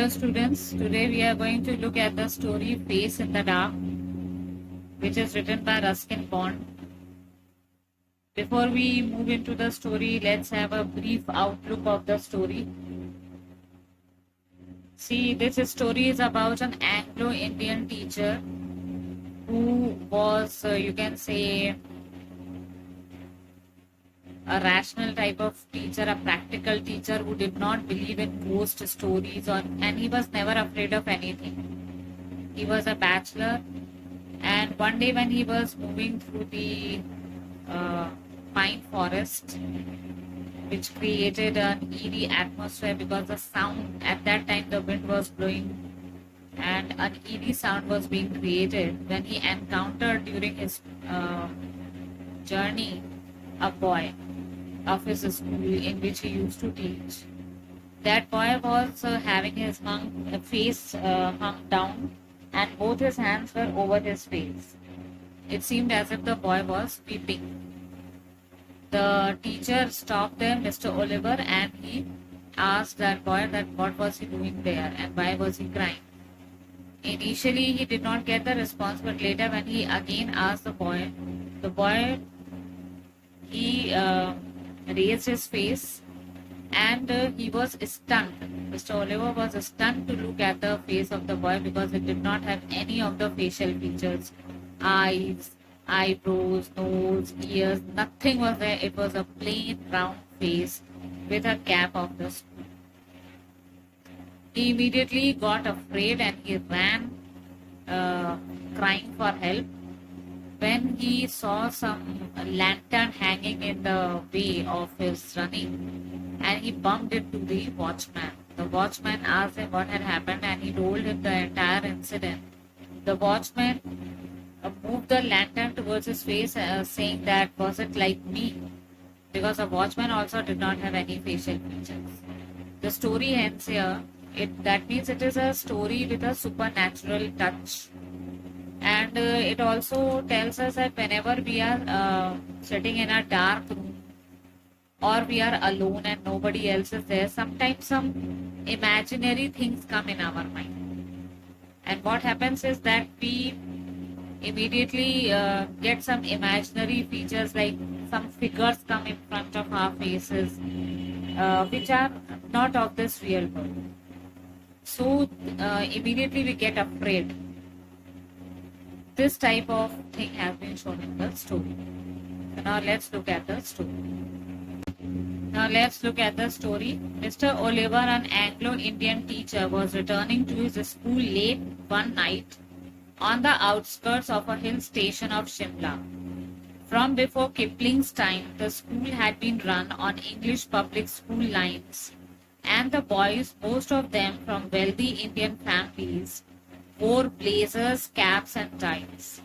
Dear students, today we are going to look at the story Face in the Dark, which is written by Ruskin. Before we move into the story, let's have a brief outlook of the story. See, this story is about an Anglo-Indian teacher who was, you can say, a rational type of teacher, a practical teacher who did not believe in ghost stories, and he was never afraid of anything. He was a bachelor, and one day when he was moving through the pine forest, which created an eerie atmosphere because the sound at that time, the wind was blowing and an eerie sound was being created, when he encountered during his journey a boy of his school in which he used to teach. That boy was having his face hung down, and both his hands were over his face. It seemed as if the boy was weeping. The teacher stopped there, Mr. Oliver, and he asked that boy that what was he doing there and why was he crying. Initially, he did not get the response, but later when he again asked the boy, he raised his face and he was stunned. Mr. Oliver was stunned to look at the face of the boy because it did not have any of the facial features, eyes, eyebrows, nose, ears, nothing was there. It was a plain round face with a cap of the school. He immediately got afraid and he ran crying for help. When he saw some lantern hanging in the way of his running, and he bumped into the watchman. The watchman asked him what had happened and he told him the entire incident. The watchman moved the lantern towards his face, saying that was it like me? Because the watchman also did not have any facial features. The story ends here. That means it is a story with a supernatural touch. And it also tells us that whenever we are sitting in a dark room or we are alone and nobody else is there, sometimes some imaginary things come in our mind. And what happens is that we immediately get some imaginary features, like some figures come in front of our faces, which are not of this real world. So immediately we get afraid. This type of thing has been shown in the story. So now let's look at the story. Mr. Oliver, an Anglo-Indian teacher, was returning to his school late one night on the outskirts of a hill station of Shimla. From before Kipling's time, the school had been run on English public school lines, and the boys, most of them from wealthy Indian families, wore blazers, caps and ties.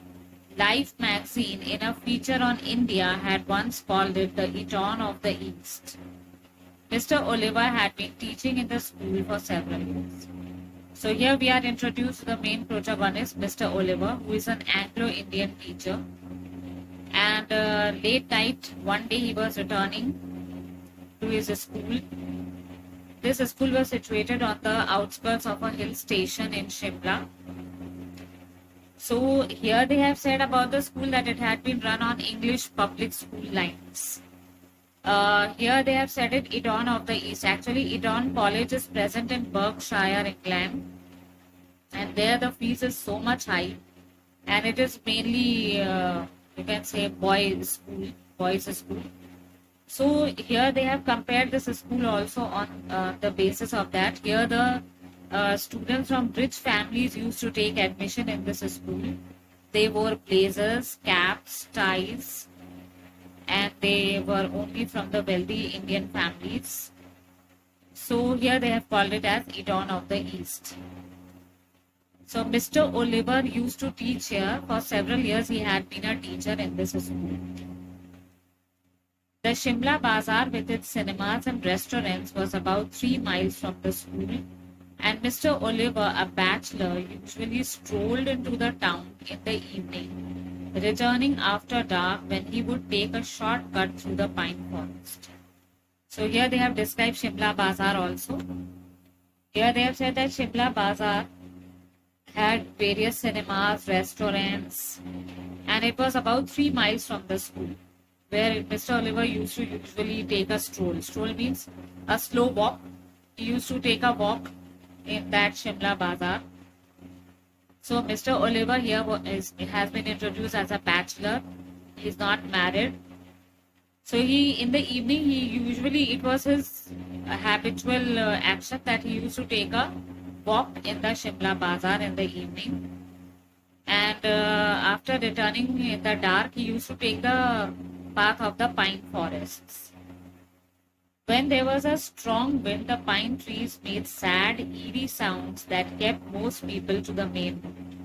Life magazine, in a feature on India, had once called it the Eton of the East. Mr. Oliver had been teaching in the school for several years. So here we are introduced to the main protagonist, Mr. Oliver, who is an Anglo-Indian teacher. And late night, one day he was returning to his school. This school was situated on the outskirts of a hill station in Shimla. So here they have said about the school that it had been run on English public school lines. Here they have said it Eton of the East. Actually, Eton College is present in Berkshire, England. And there the fees is so much high. And it is mainly, you can say, boys' school. So here they have compared this school also on the basis of that. Here the students from rich families used to take admission in this school. They wore blazers, caps, ties, and they were only from the wealthy Indian families. So here they have called it as Eton of the East. So Mr. Oliver used to teach here. For several years he had been a teacher in this school. The Shimla Bazaar with its cinemas and restaurants was about 3 miles from the school, and Mr. Oliver, a bachelor, usually strolled into the town in the evening, returning after dark when he would take a shortcut through the pine forest. So here they have described Shimla Bazaar also. Here they have said that Shimla Bazaar had various cinemas, restaurants, and it was about 3 miles from the school where Mr. Oliver used to usually take a stroll. Stroll means a slow walk. He used to take a walk in that Shimla Bazaar. So Mr. Oliver here has been introduced as a bachelor. He is not married. So in the evening, it was his habitual action that he used to take a walk in the Shimla Bazaar in the evening. And after returning in the dark, he used to take the path of the pine forests. When there was a strong wind, the pine trees made sad, eerie sounds that kept most people to the main road.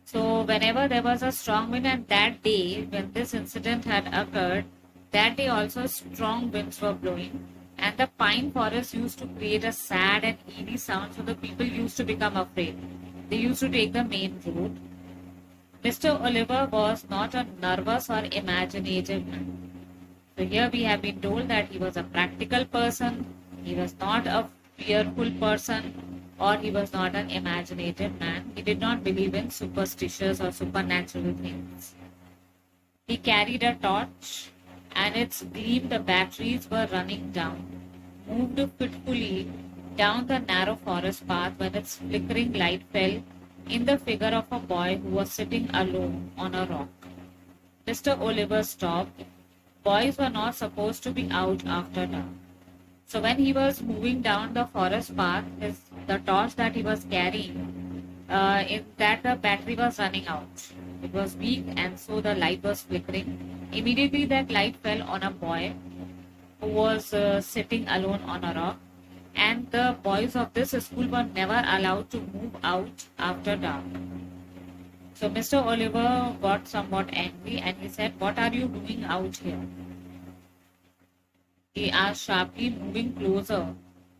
So whenever there was a strong wind, and that day when this incident had occurred, that day also strong winds were blowing, and the pine forest used to create a sad and eerie sound, so the people used to become afraid. They used to take the main road. Mr. Oliver was not a nervous or imaginative man. So here we have been told that he was a practical person, he was not a fearful person, or he was not an imaginative man. He did not believe in superstitious or supernatural things. He carried a torch, and its gleam the batteries were running down, moved fitfully down the narrow forest path when its flickering light fell in the figure of a boy who was sitting alone on a rock. Mr. Oliver stopped. Boys were not supposed to be out after dark. So when he was moving down the forest path, the torch that he was carrying, in that the battery was running out. It was weak, and so the light was flickering. Immediately that light fell on a boy who was sitting alone on a rock, and the boys of this school were never allowed to move out after dark. So Mr. Oliver got somewhat angry, and he said, "What are you doing out here?" He asked sharply, moving closer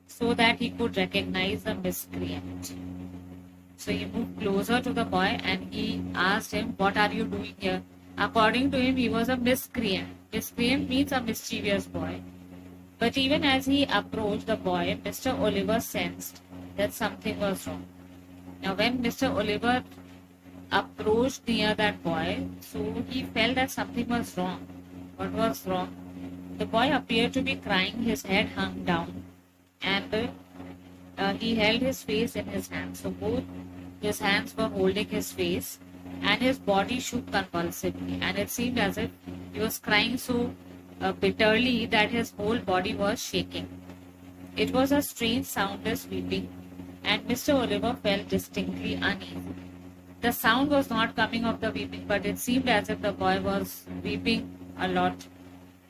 so that he could recognize the miscreant. So he moved closer to the boy and he asked him, "What are you doing here?" According to him, he was a miscreant. Miscreant means a mischievous boy. But even as he approached the boy, Mr. Oliver sensed that something was wrong. Now, when Mr. Oliver approached near that boy, so he felt that something was wrong. What was wrong? The boy appeared to be crying, his head hung down, and he held his face in his hands. So both his hands were holding his face, and his body shook convulsively, and it seemed as if he was crying so bitterly that his whole body was shaking. It was a strange, soundless weeping, and Mr. Oliver felt distinctly uneasy. The sound was not coming of the weeping, but it seemed as if the boy was weeping a lot.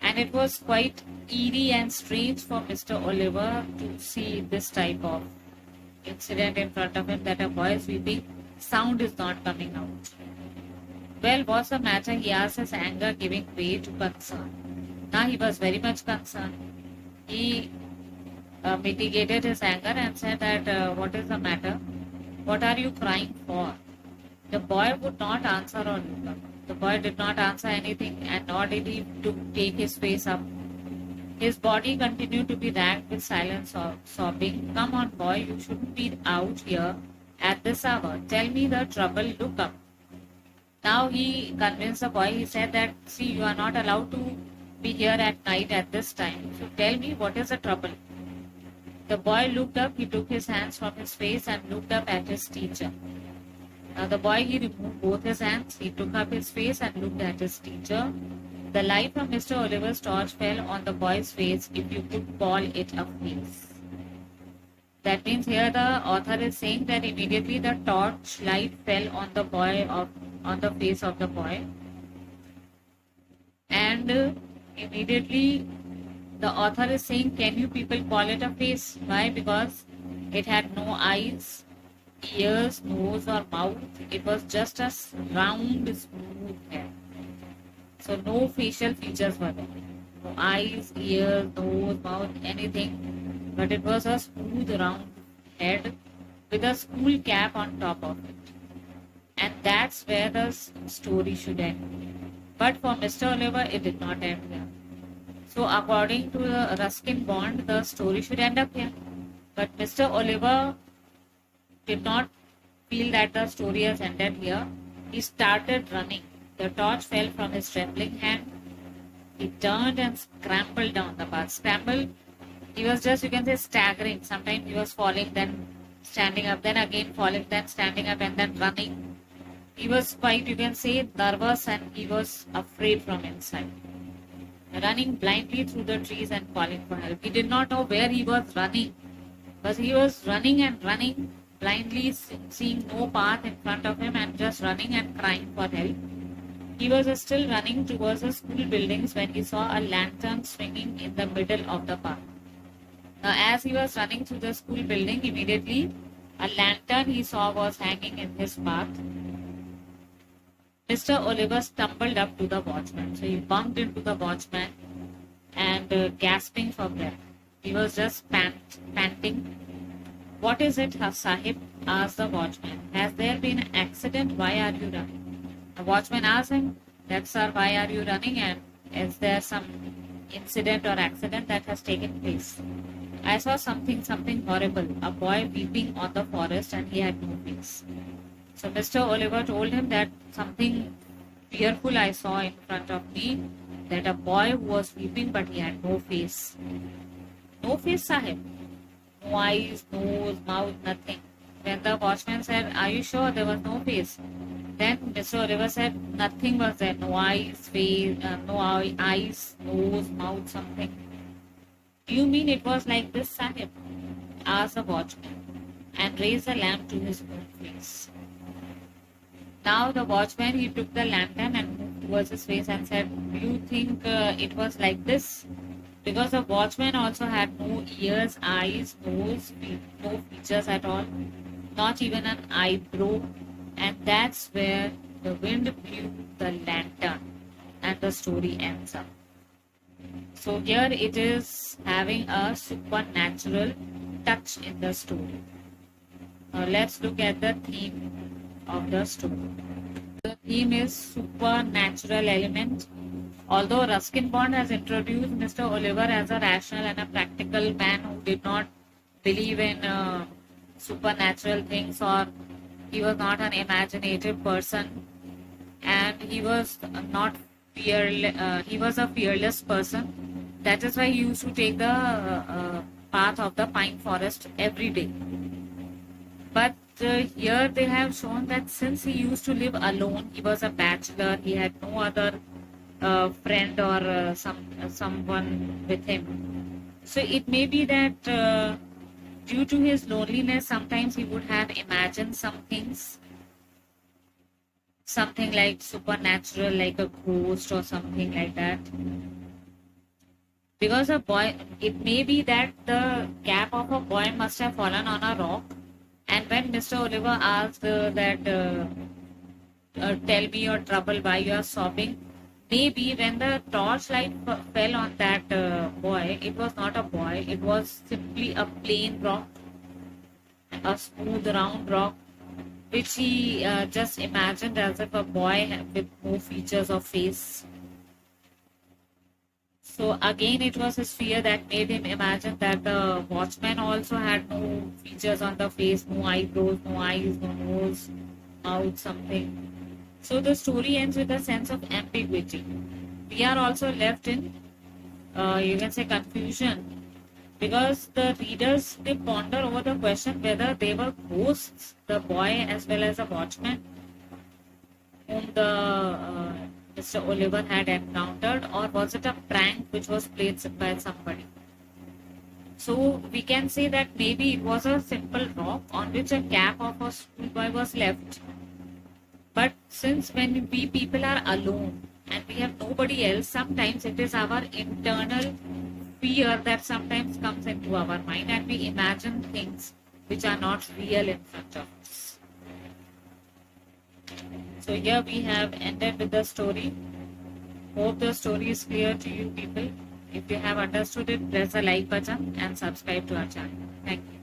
And it was quite eerie and strange for Mr. Oliver to see this type of incident in front of him, that a boy is weeping, sound is not coming out. Well, what's the matter? He asked, his anger giving way to concern. Now he was very much concerned. He mitigated his anger and said that, "What is the matter? What are you crying for?" The boy would not answer or look up. The boy did not answer anything, and nor did he take his face up. His body continued to be racked with silent sobbing. "Come on, boy, you shouldn't be out here at this hour. Tell me the trouble, look up." Now he convinced the boy, he said that, "See, you are not allowed to be here at night at this time. So tell me, what is the trouble?" The boy looked up, he took his hands from his face and looked up at his teacher. Now the boy, he removed both his hands, he took up his face and looked at his teacher. The light from Mr. Oliver's torch fell on the boy's face, if you could call it a face. That means here the author is saying that immediately the torch light fell on the on the face of the boy. And immediately the author is saying, can you people call it a face? Why? Because it had no eyes, ears, nose or mouth. It was just a round, smooth hair. So no facial features were there. No eyes, ears, nose, mouth, anything. But it was a smooth, round head with a school cap on top of it. And that's where the story should end. But for Mr. Oliver, it did not end here. So according to the Ruskin bond, the story should end up here. But Mr. Oliver did not feel that the story has ended here. He started running. The torch fell from his trembling hand. He turned and scrambled down the path. Scramble, he was just, you can say, staggering. Sometimes he was falling, then standing up, then again falling, then standing up, and then running. He was quite, you can say, nervous, and he was afraid from inside. Running blindly through the trees and calling for help. He did not know where he was running, but he was running and running, blindly seeing no path in front of him and just running and crying for help. He was still running towards the school buildings when he saw a lantern swinging in the middle of the path. Now, as he was running through the school building, immediately a lantern he saw was hanging in his path. Mr. Oliver stumbled up to the watchman. So he bumped into the watchman and gasping for breath. He was just panting. "What is it, Sahib?" asked the watchman. "Has there been an accident? Why are you running?" The watchman asked him that, "Sir, why are you running, and is there some incident or accident that has taken place?" "I saw something horrible, a boy weeping on the forest, and he had no face." So Mr. Oliver told him that something fearful I saw in front of me, that a boy who was weeping but he had no face. "No face, Sahib?" "No eyes, nose, mouth, nothing." When the watchman said, "Are you sure there was no face?" Then Mr. Oliver said, "Nothing was there. No eyes, nose, mouth, something." "Do you mean it was like this, Sahib?" asked the watchman, and raised the lamp to his own face. Now the watchman, he took the lantern and moved towards his face and said, "Do you think it was like this?" Because the watchman also had no ears, eyes, nose, no features at all, not even an eyebrow. And that's where the wind blew the lantern and the story ends up. So here it is having a supernatural touch in the story. Now let's look at the theme of the story. The theme is supernatural element. Although Ruskin Bond has introduced Mr. Oliver as a rational and a practical man who did not believe in supernatural things, or he was not an imaginative person, and he was not he was a fearless person. That is why he used to take the path of the pine forest every day. But here they have shown that since he used to live alone, he was a bachelor, he had no other friend or someone with him. So it may be that due to his loneliness, sometimes he would have imagined some things, something like supernatural, like a ghost or something like that. Because a boy, it may be that the cap of a boy must have fallen on a rock. And when Mr. Oliver asked tell me your trouble, why you are sobbing, maybe when the torchlight fell on that boy, it was not a boy, it was simply a plain rock, a smooth round rock, which he just imagined as if a boy with no features or face. So again, it was his fear that made him imagine that the watchman also had no features on the face, no eyebrows, no eyes, no nose, mouth, something. So the story ends with a sense of ambiguity. We are also left in, you can say, confusion, because the readers, they ponder over the question whether they were ghosts, the boy as well as the watchman, whom the Mr. Oliver had encountered, or was it a prank which was played by somebody? So we can say that maybe it was a simple rock on which a cap of a schoolboy was left. But since when we people are alone and we have nobody else, sometimes it is our internal fear that sometimes comes into our mind, and we imagine things which are not real in front of us. So here we have ended with the story. Hope the story is clear to you people. If you have understood it, press the like button and subscribe to our channel. Thank you.